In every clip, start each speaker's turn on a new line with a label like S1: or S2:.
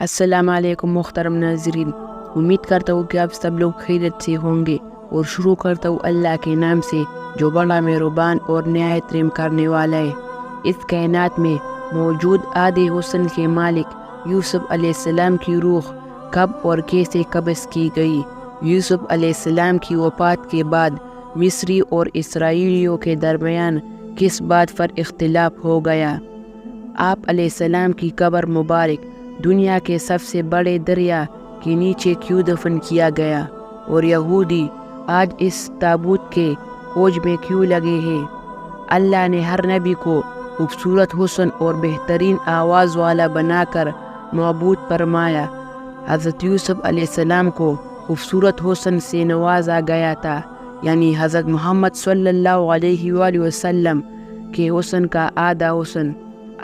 S1: السلام علیکم محترم ناظرین، امید کرتا ہوں کہ آپ سب لوگ خیریت سے ہوں گے، اور شروع کرتا ہوں اللہ کے نام سے جو بڑا مہربان اور نہایت رحم کرنے والا ہے۔ اس کائنات میں موجود آدھے حسن کے مالک یوسف علیہ السلام کی روح کب اور کیسے قبض کی گئی؟ یوسف علیہ السلام کی وفات کے بعد مصری اور اسرائیلیوں کے درمیان کس بات پر اختلاف ہو گیا؟ آپ علیہ السلام کی قبر مبارک دنیا کے سب سے بڑے دریا کے نیچے کیوں دفن کیا گیا، اور یہودی آج اس تابوت کے فوج میں کیوں لگے ہیں؟ اللہ نے ہر نبی کو خوبصورت حسن اور بہترین آواز والا بنا کر معبود فرمایا۔ حضرت یوسف علیہ السلام کو خوبصورت حسن سے نوازا گیا تھا، یعنی حضرت محمد صلی اللہ علیہ وآلہ وسلم کے حسن کا آدھا حسن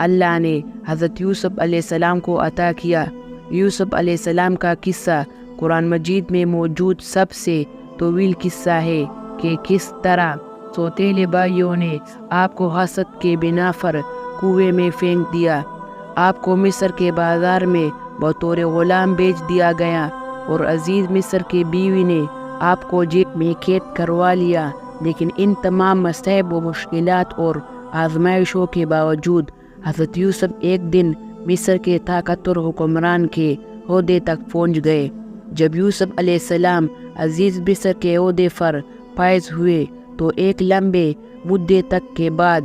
S1: اللہ نے حضرت یوسف علیہ السلام کو عطا کیا۔ یوسف علیہ السلام کا قصہ قرآن مجید میں موجود سب سے طویل قصہ ہے کہ کس طرح سوتیلے بھائیوں نے آپ کو حسد کے بنا پر کنویں میں پھینک دیا۔ آپ کو مصر کے بازار میں بطور غلام بیچ دیا گیا، اور عزیز مصر کی بیوی نے آپ کو جیل میں قید کروا لیا۔ لیکن ان تمام مصائب و مشکلات اور آزمائشوں کے باوجود حضرت یوسف ایک دن مصر کے طاقتور حکمران کے عہدے تک پہنچ گئے۔ جب یوسف علیہ السلام عزیز مصر کے عہدے پر فائز ہوئے تو ایک لمبے مدے تک کے بعد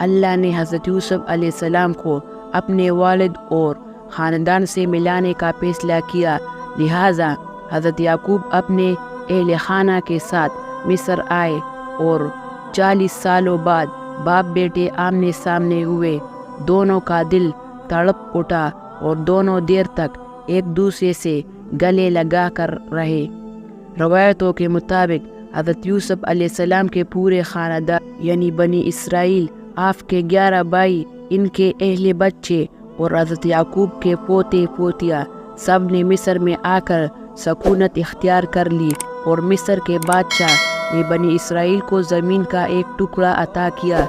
S1: اللہ نے حضرت یوسف علیہ السلام کو اپنے والد اور خاندان سے ملانے کا فیصلہ کیا۔ لہٰذا حضرت یعقوب اپنے اہل خانہ کے ساتھ مصر آئے، اور 40 سالوں بعد باپ بیٹے آمنے سامنے ہوئے۔ دونوں کا دل تڑپ اٹھا اور دونوں دیر تک ایک دوسرے سے گلے لگا کر رہے۔ روایتوں کے مطابق حضرت یوسف علیہ السلام کے پورے خاندان یعنی بنی اسرائیل، آپ کے 11 بھائی، ان کے اہل بچے اور حضرت یعقوب کے پوتے پوتیاں سب نے مصر میں آ کر سکونت اختیار کر لی، اور مصر کے بادشاہ نے بنی اسرائیل کو زمین کا ایک ٹکڑا عطا کیا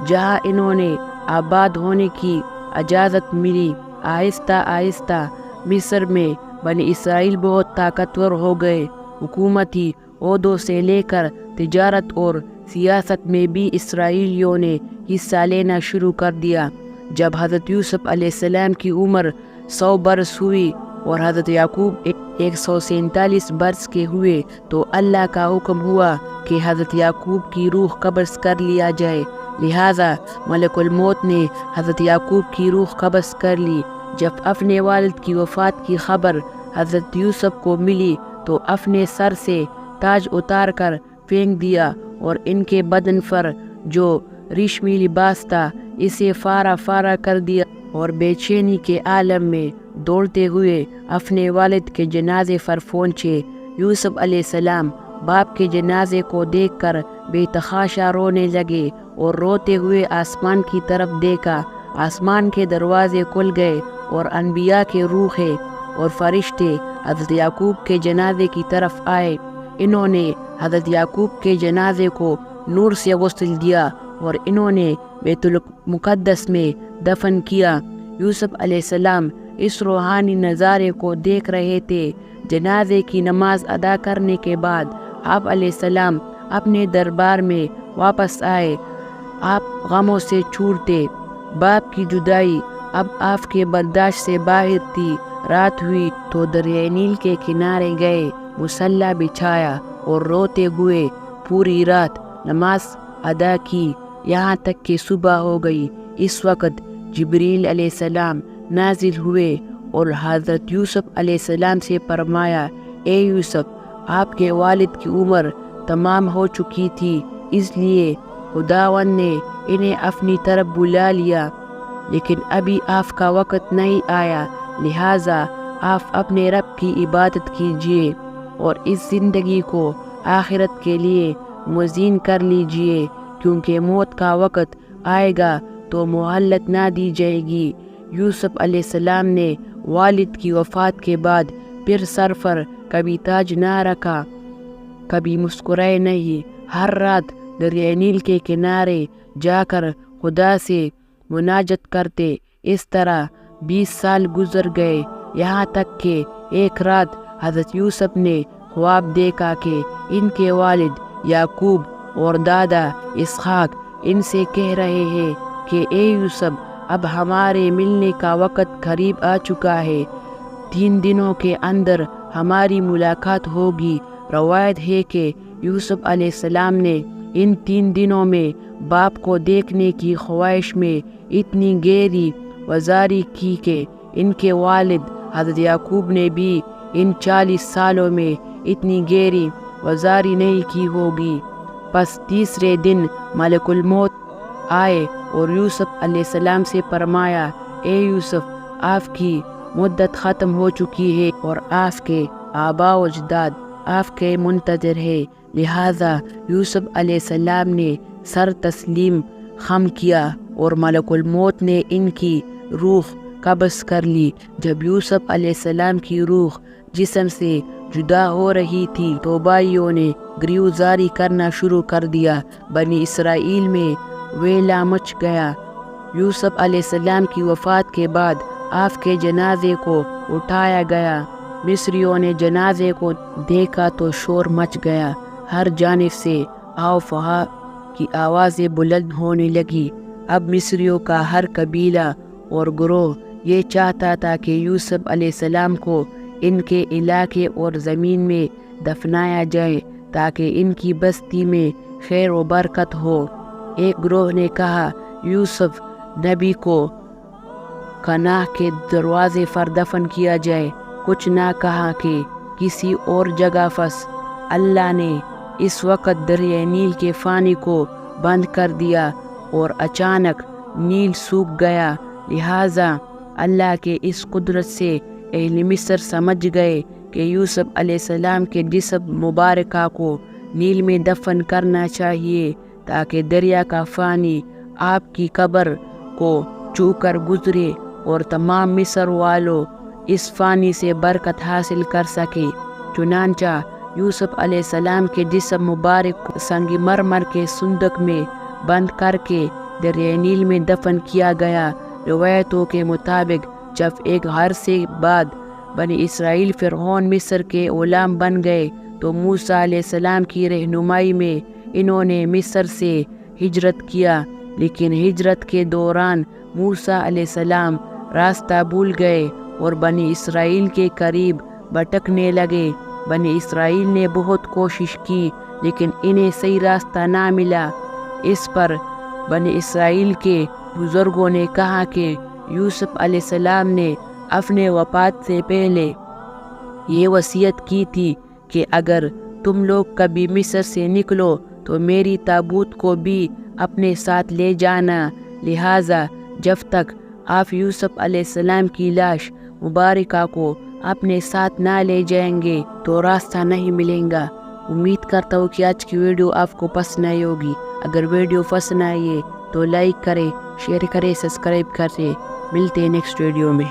S1: جہاں انہوں نے آباد ہونے کی اجازت ملی۔ آہستہ آہستہ مصر میں بنی اسرائیل بہت طاقتور ہو گئے۔ حکومتی عہدوں سے لے کر تجارت اور سیاست میں بھی اسرائیلیوں نے حصہ لینا شروع کر دیا۔ جب حضرت یوسف علیہ السلام کی عمر 100 برس ہوئی اور حضرت یعقوب 147 برس کے ہوئے تو اللہ کا حکم ہوا کہ حضرت یعقوب کی روح قبض کر لیا جائے۔ لہٰذا ملک الموت نے حضرت یعقوب کی روح قبض کر لی۔ جب اپنے والد کی وفات کی خبر حضرت یوسف کو ملی تو اپنے سر سے تاج اتار کر پھینک دیا، اور ان کے بدن پر جو ریشمی لباس تھا اسے فارا فارا کر دیا، اور بے چینی کے عالم میں دوڑتے ہوئے اپنے والد کے جنازے پر پہنچے۔ یوسف علیہ السلام باپ کے جنازے کو دیکھ کر بے تحاشا رونے لگے، اور روتے ہوئے آسمان کی طرف دیکھا۔ آسمان کے دروازے کھل گئے، اور انبیاء کے روحیں اور فرشتے حضرت یعقوب کے جنازے کی طرف آئے۔ انہوں نے حضرت یعقوب کے جنازے کو نور سے غسل دیا، اور انہوں نے بیت المقدس میں دفن کیا۔ یوسف علیہ السلام اس روحانی نظارے کو دیکھ رہے تھے۔ جنازے کی نماز ادا کرنے کے بعد آپ علیہ السلام اپنے دربار میں واپس آئے۔ آپ غموں سے چورتے۔ باپ کی جدائی اب آپ کے برداشت سے باہر تھی۔ رات ہوئی تو دریائے نیل کے کنارے گئے، مصلی بچھایا، اور روتے ہوئے پوری رات نماز ادا کی، یہاں تک کہ صبح ہو گئی۔ اس وقت جبریل علیہ السلام نازل ہوئے اور حضرت یوسف علیہ السلام سے فرمایا، اے یوسف، آپ کے والد کی عمر تمام ہو چکی تھی، اس لیے خداوند نے انہیں اپنی طرف بلا لیا، لیکن ابھی آپ کا وقت نہیں آیا، لہٰذا آپ اپنے رب کی عبادت کیجیے اور اس زندگی کو آخرت کے لیے موزین کر لیجیے، کیونکہ موت کا وقت آئے گا تو مہلت نہ دی جائے گی۔ یوسف علیہ السلام نے والد کی وفات کے بعد پھر سر پر کبھی تاج نہ رکھا، کبھی مسکرائے نہیں۔ ہر رات دریائے نیل کے کنارے جا کر خدا سے مناجات کرتے۔ اس طرح 20 سال گزر گئے۔ یہاں تک کہ ایک رات حضرت یوسف نے خواب دیکھا کہ ان کے والد یعقوب اور دادا اسحاق ان سے کہہ رہے ہیں کہ اے یوسف، اب ہمارے ملنے کا وقت قریب آ چکا ہے، 3 دنوں کے اندر ہماری ملاقات ہوگی۔ روایت ہے کہ یوسف علیہ السلام نے ان 3 دنوں میں باپ کو دیکھنے کی خواہش میں اتنی گہری وزاری کی کہ ان کے والد حضرت یعقوب نے بھی ان 40 سالوں میں اتنی گہری وزاری نہیں کی ہوگی۔ پس تیسرے دن ملک الموت آئے اور یوسف علیہ السلام سے فرمایا، اے یوسف، آپ کی مدت ختم ہو چکی ہے اور آپ کے آباء و اجداد آپ کے منتظر ہے۔ لہذا یوسف علیہ السلام نے سر تسلیم خم کیا اور ملک الموت نے ان کی روح قبض کر لی۔ جب یوسف علیہ السلام کی روح جسم سے جدا ہو رہی تھی تو بھائیوں نے گریزاری کرنا شروع کر دیا۔ بنی اسرائیل میں ویلا مچ گیا۔ یوسف علیہ السلام کی وفات کے بعد آپ کے جنازے کو اٹھایا گیا۔ مصریوں نے جنازے کو دیکھا تو شور مچ گیا، ہر جانب سے آؤ فہا کی آوازیں بلند ہونے لگی۔ اب مصریوں کا ہر قبیلہ اور گروہ یہ چاہتا تھا کہ یوسف علیہ السلام کو ان کے علاقے اور زمین میں دفنایا جائے تاکہ ان کی بستی میں خیر و برکت ہو۔ ایک گروہ نے کہا یوسف نبی کو کناہ کے دروازے پر دفن کیا جائے، کچھ نہ کہا کہ کسی اور جگہ پس اللہ نے اس وقت دریائے نیل کے پانی کو بند کر دیا اور اچانک نیل سوکھ گیا۔ لہٰذا اللہ کے اس قدرت سے اہل مصر سمجھ گئے کہ یوسف علیہ السلام کے جسم مبارکہ کو نیل میں دفن کرنا چاہیے تاکہ دریا کا پانی آپ کی قبر کو چھو کر گزرے اور تمام مصر والوں اس پانی سے برکت حاصل کر سکے۔ چنانچہ یوسف علیہ السلام کے جسم مبارک کو سنگ مرمر کے صندوق میں بند کر کے دریائے نیل میں دفن کیا گیا۔ روایتوں کے مطابق جب ایک عرصے بعد بنی اسرائیل فرعون مصر کے غلام بن گئے تو موسیٰ علیہ السلام کی رہنمائی میں انہوں نے مصر سے ہجرت کیا، لیکن ہجرت کے دوران موسیٰ علیہ السلام راستہ بھول گئے اور بنی اسرائیل کے قریب بھٹکنے لگے۔ بنی اسرائیل نے بہت کوشش کی لیکن انہیں صحیح راستہ نہ ملا۔ اس پر بنی اسرائیل کے بزرگوں نے کہا کہ یوسف علیہ السلام نے اپنے وفات سے پہلے یہ وصیت کی تھی کہ اگر تم لوگ کبھی مصر سے نکلو تو میری تابوت کو بھی اپنے ساتھ لے جانا۔ لہٰذا جب تک آپ یوسف علیہ السلام کی لاش مبارکہ کو اپنے ساتھ نہ لے جائیں گے تو راستہ نہیں ملیں گا۔ امید کرتا ہوں کہ آج کی ویڈیو آپ کو پسند آئی ہوگی۔ اگر ویڈیو پسند آئی ہے تو لائک کریں، شیئر کریں، سبسکرائب کریں۔ ملتے ہیں نیکسٹ ویڈیو میں۔